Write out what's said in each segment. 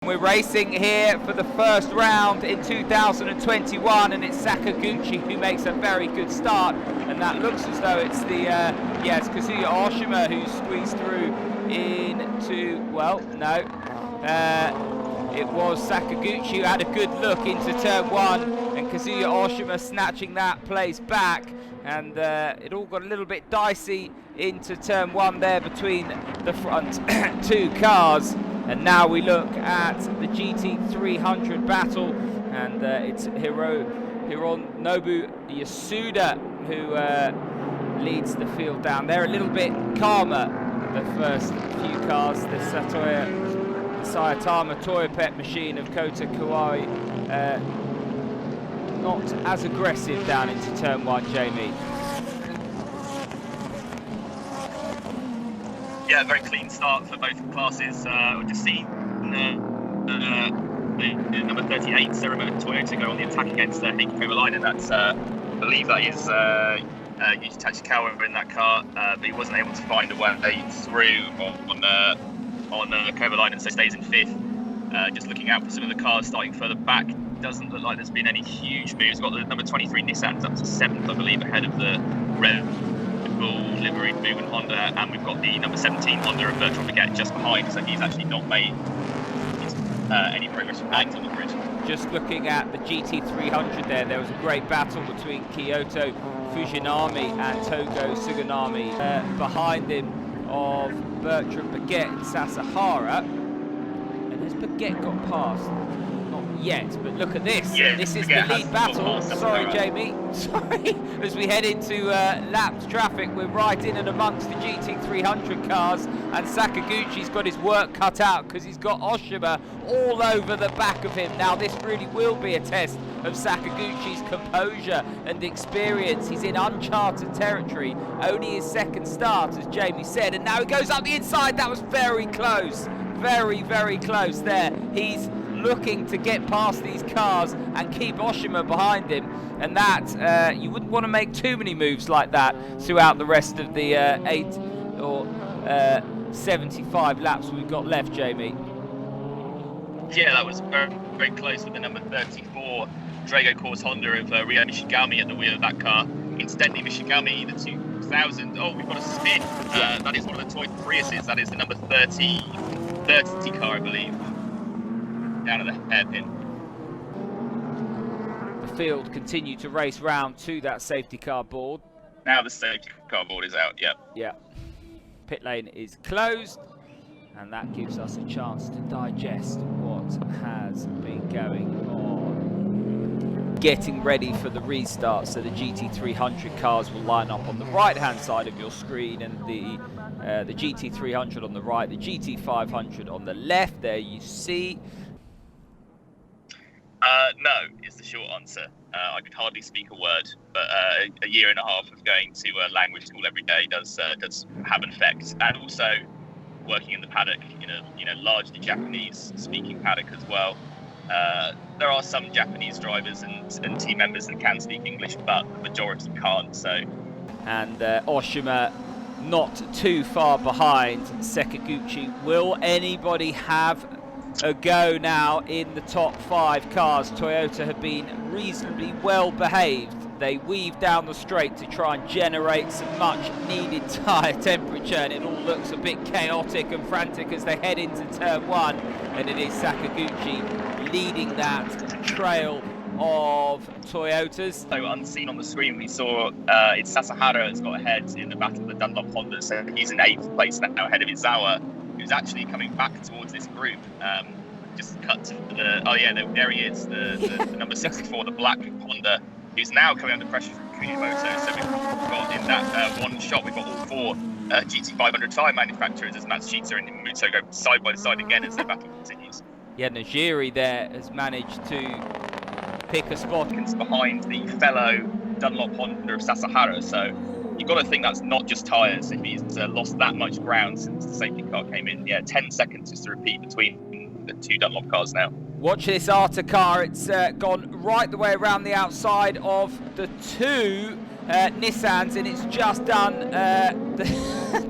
We're racing here for the first round in 2021, and it's Sakaguchi who makes a very good start, and that looks as though it's the it's Kazuya Oshima who squeezed through into, well, no, it was Sakaguchi who had a good look into turn one, and Kazuya Oshima snatching that place back, and it all got a little bit dicey into turn one there between the front two cars. And now we look at the GT300 battle, and it's Hironobu Yasuda who leads the field down there. A little bit calmer the first few cars. The Sayatama Toyopet machine of Kota Kawai not as aggressive down into turn one, Jamie. Yeah, very clean start for both classes. We've just seen the number 38 Cerimo Toyota go on the attack against the Heikki Kovalainen. That's, I believe that is Yuji Tachikawa in that car, but he wasn't able to find a way through on Kovalainen, so stays in fifth. Just looking out for some of the cars starting further back, doesn't look like there's been any huge moves. We've got the number 23 Nissan's up to 7th, I believe, ahead of the Red Bull livery moving Honda, and we've got the number 17 Honda of Bertrand Baguette just behind, so he's actually not made any progress on the grid. Just looking at the GT300 there was a great battle between Kyoto Fujinami and Togo Suganami behind him of Bertrand Baguette and Sasahara. And has Baguette got past? Not yet, but look at this. Yeah, this is Baguette the lead battle. Sorry, Jamie. Sorry. As we head into lapped traffic, we're right in and amongst the GT300 cars, and Sakaguchi's got his work cut out because he's got Oshima all over the back of him. Now, this really will be a test of Sakaguchi's composure and experience. He's in uncharted territory, only his second start, as Jamie said, and now he goes up the inside. That was very close. Very, very close there. He's looking to get past these cars and keep Oshima behind him, and that you wouldn't want to make too many moves like that throughout the rest of the 8 or 75 laps we've got left, Jamie. Yeah, that was very, very close with the number 34 Drago Course Honda of Ryo Mishigami at the wheel of that car. Incidentally, Mishigami, the 2000, we've got a spin. That is one of the Toyota Priuses. That is the number 30 car, I believe, down at the hairpin. The field continue to race round to that safety car board. Now the safety car board is out, yeah. Yeah. Pit lane is closed, and that gives us a chance to digest what has been going on. Getting ready for the restart, so the GT300 cars will line up on the right-hand side of your screen, and the GT300 on the right, the GT500 on the left. There you see. No, is the short answer. I could hardly speak a word, but a year and a half of going to language school every day does have an effect, and also working in the paddock in a largely Japanese-speaking paddock as well. There are some Japanese drivers and team members that can speak English, but the majority can't. So, and Oshima not too far behind Sakaguchi. Will anybody have a go now in the top 5 cars? Toyota have been reasonably well behaved. They weave down the straight to try and generate some much needed tyre temperature, and it all looks a bit chaotic and frantic as they head into turn 1, and it is Sakaguchi leading that trail of Toyotas. So unseen on the screen, we saw it's Sasahara has got ahead in the battle of the Dunlop Honda, so he's in 8th place now ahead of Izawa, who's actually coming back towards this group. Just cut to the, there he is, the number 64, the black Honda, who's now coming under pressure from Kunimoto. So we've got in that one shot, we've got all 4 GT500 tyre manufacturers as Matsushita and Muto go side by side again as their battle continues. Yeah, Najiri there has managed to pick a spot behind the fellow Dunlop Honda of Sasahara, so you've got to think that's not just tyres if he's lost that much ground since the safety car came in. Yeah, 10 seconds just to repeat between the 2 Dunlop cars now. Watch this Arta car, it's gone right the way around the outside of the 2 Nissans, and it's just done the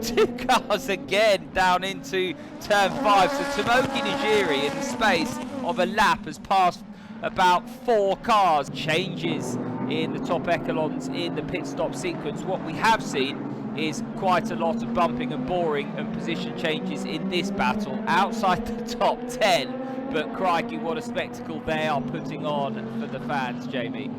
2 cars again down into turn 5. So Tomoki Nijiri, in the space of a lap, has passed about 4 cars. Changes in the top echelons in the pit stop sequence. What we have seen is quite a lot of bumping and boring and position changes in this battle outside the top 10, but crikey, what a spectacle they are putting on for the fans, Jamie.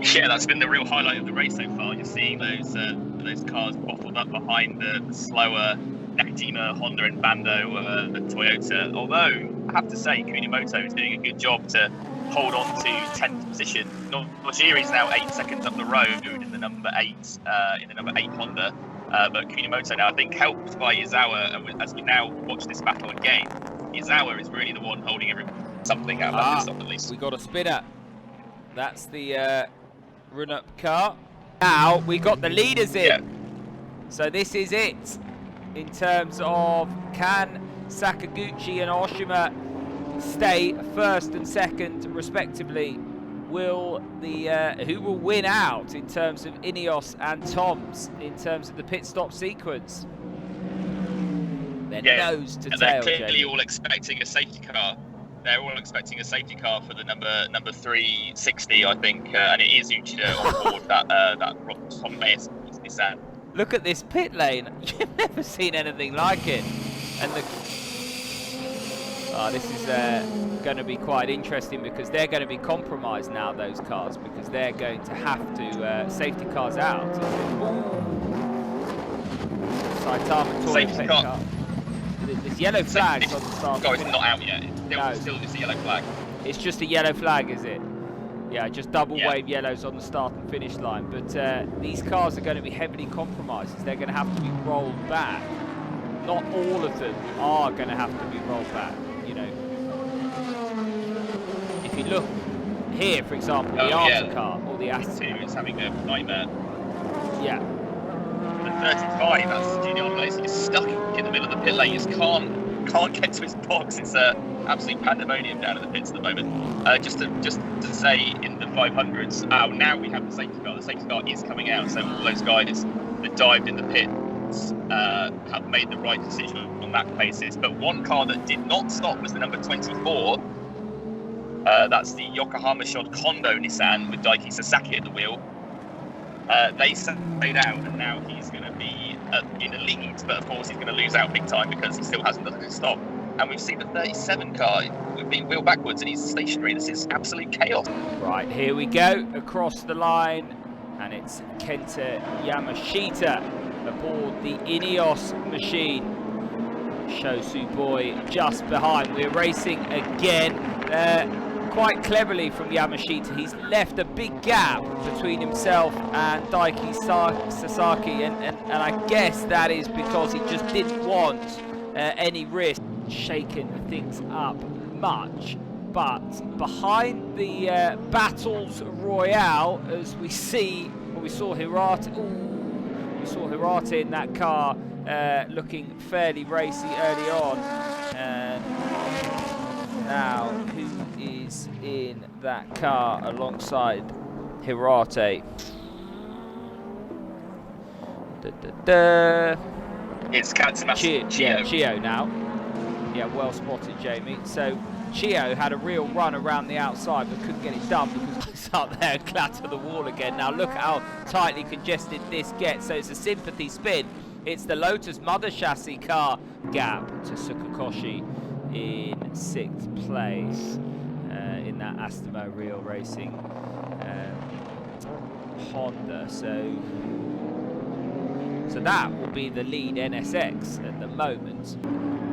Yeah, that's been the real highlight of the race so far. You're seeing those cars bottled up behind the slower Nakajima, Honda and Bando, the Toyota. Although, I have to say, Kunimoto is doing a good job to hold on to 10th position. Nojiri is now 8 seconds up the road in the number 8 Honda. But Kunimoto now, I think, helped by Izawa, and as we now watch this battle again, Izawa is really the one holding something out of that stop at least. We got a spinner. That's the run-up car. Now we got the leaders in. Yeah. So this is it in terms of, can Sakaguchi and Oshima stay first and second respectively? Will the who will win out in terms of Ineos and Toms in terms of the pit stop sequence? They're nose to tail. They're clearly Jamie. all expecting a safety car. They're all expecting a safety car for the number 360, I think, and it is Uchida on board that Tom Mayes Nissan. Look at this pit lane. You've never seen anything like it. And this is going to be quite interesting, because they're going to be compromised now, those cars, because they're going to have to safety cars out. Saitama Safety car. There's yellow flags on the start. Car is not out yet. It's still just a yellow flag. It's just a yellow flag, is it? Yeah, just double wave yellows on the start and finish line. But these cars are going to be heavily compromised. They're going to have to be rolled back. Not all of them are going to have to be rolled back. You know, if you look here, for example, the Arta car or the Aston is having a nightmare. Yeah. The 35, that's Giuliano Alesi, is stuck in the middle of the pit lane. He just can't get to his box. It's absolute pandemonium down in the pits at the moment. Just to say, in the 500s, now we have the safety car. The safety car is coming out, so all those guys that dived in the pits have made the right decision on that basis. But one car that did not stop was the number 24. That's the Yokohama Shod Kondo Nissan with Daiki Sasaki at the wheel. They stayed out, and now he's going to be in the lead, but of course he's going to lose out big time because he still hasn't done a stop. And we've seen the 37 car being wheeled backwards, and he's stationary. This is absolute chaos. Right, here we go, across the line, and it's Kenta Yamashita aboard the Ineos machine. Shosu Boy just behind. We're racing again. Quite cleverly from Yamashita, he's left a big gap between himself and Daiki Sasaki, and I guess that is because he just didn't want any risk shaking things up much. But behind the battles royale, as we see, we saw Hirata. We saw Hirata in that car looking fairly racy early on, and now who is in that car alongside Hirate? It's Katsumasu Chio. Chio now. Yeah, well spotted, Jamie. So Chio had a real run around the outside, but couldn't get it done because he's up there and clatter the wall again. Now look how tightly congested this gets. So it's a sympathy spin. It's the Lotus mother chassis car gap to Tsukukoshi in 6th place in that Astemo Real Racing Honda. So that will be the lead NSX at the moment.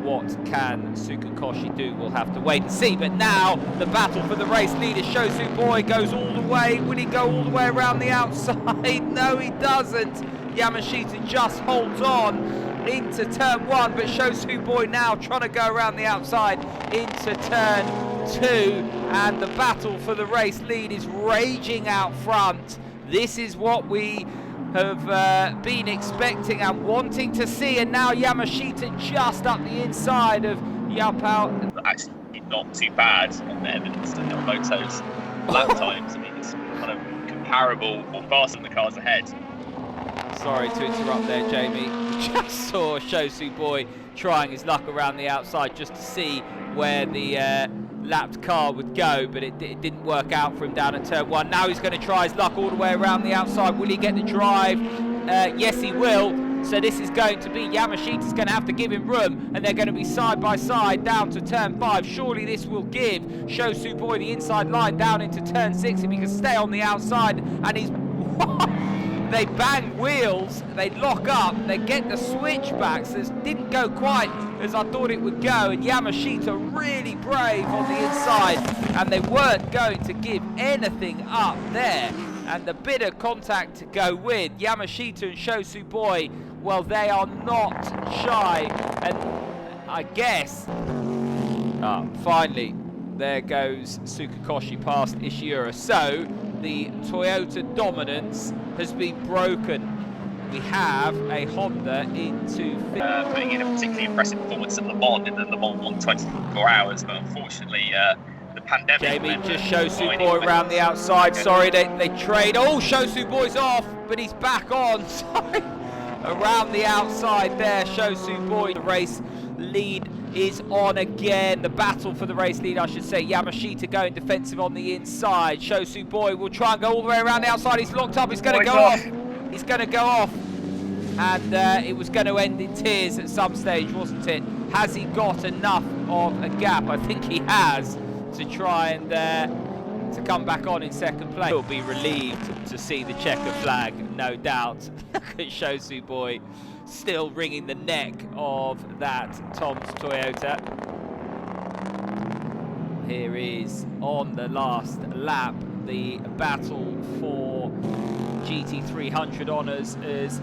What can Tsukukoshi do? We'll have to wait and see. But now the battle for the race leader. Shosu Boy goes all the way. Will he go all the way around the outside? No, he doesn't. Yamashita just holds on into turn 1, but Shosu Boy now trying to go around the outside into turn 2, and the battle for the race lead is raging out front. This is what we have been expecting and wanting to see, and now Yamashita just up the inside of Yapao. Actually not too bad on the evidence of Yamamoto's lap times. I mean, it's kind of comparable or faster than the cars ahead. Sorry to interrupt there, Jamie. Just saw Shosu Boy trying his luck around the outside just to see where the lapped car would go, but it didn't work out for him down at turn 1. Now he's going to try his luck all the way around the outside. Will he get the drive? Yes, he will. So this is going to be Yamashita's going to have to give him room, and they're going to be side by side down to turn 5. Surely this will give Shosu Boy the inside line down into turn 6 if he can stay on the outside. And he's they bang wheels, they lock up, they get the switchbacks. This didn't go quite as I thought it would go, and Yamashita really brave on the inside, and they weren't going to give anything up there. And the bit of contact to go with Yamashita and Shosu Boy, well, they are not shy, and I guess finally there goes Tsukakoshi past Ishiura. So the Toyota dominance has been broken. We have a Honda into putting in a particularly impressive performance at Le Mans in the Le Mans 24 hours, but unfortunately the pandemic. Jamie just Shosu Boy around the outside. Sorry, they trade. Oh, Shosu Boy's off, but he's back on. Sorry. Around the outside there, Shosu Boy. The race lead is on again. The battle for the race lead, I should say. Yamashita going defensive on the inside. Shosu Boy will try and go all the way around the outside. He's locked up. He's going to go off. He's going to go off. And it was going to end in tears at some stage, wasn't it? Has he got enough of a gap? I think he has, to try and to come back on in second place. He'll be relieved to see the checker flag, no doubt. Look at Shosu Boy still wringing the neck of that Tom's Toyota. Here is, on the last lap, the battle for GT300 honours as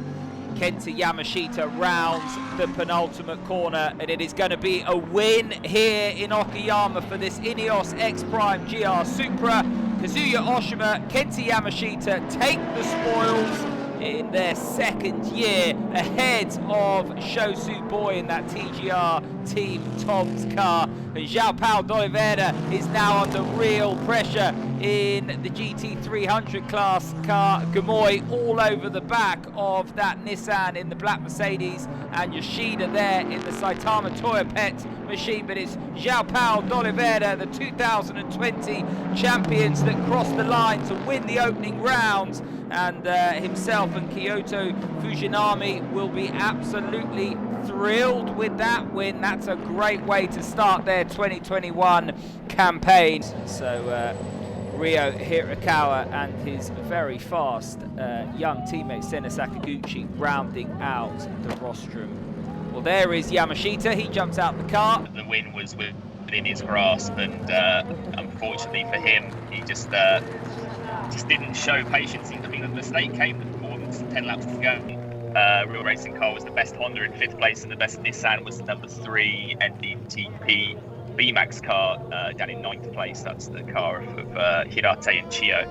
Kenta Yamashita rounds the penultimate corner, and it is going to be a win here in Okayama for this Ineos X Prime GR Supra. Kazuya Oshima, Kenta Yamashita take the spoils in their second year ahead of Shosu Boy in that TGR Team Tom's car. And João Paulo de Oliveira is now under real pressure in the GT300 class car. Gamoy all over the back of that Nissan in the black Mercedes, and Yoshida there in the Saitama Toyo Pet machine. But it's João Paulo de Oliveira, the 2020 champions, that crossed the line to win the opening round, and himself and Kyoto Fujinami will be absolutely thrilled with that win. That's a great way to start their 2021 campaign. So Ryo Hirakawa and his very fast young teammate Senna Sakaguchi rounding out the rostrum. Well, there is Yamashita. He jumps out the car. The win was within his grasp, and unfortunately for him, he just didn't show patience. I think the mistake came with more than 10 laps to go. Real Racing Car was the best Honda in 5th place, and the best Nissan was the number 3 NDTP VMAX car down in 9th place. That's the car of Hirate and Chio.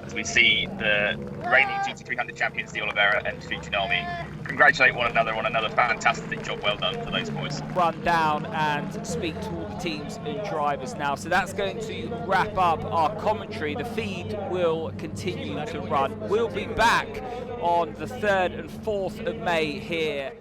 As we see the reigning GT300 champions, De Oliveira and Fujinami, congratulate one another on another fantastic job. Well done for those boys. Run down and speak to all the teams and drivers now. So that's going to wrap up our commentary. The feed will continue to run. We'll be back on the 3rd and 4th of May here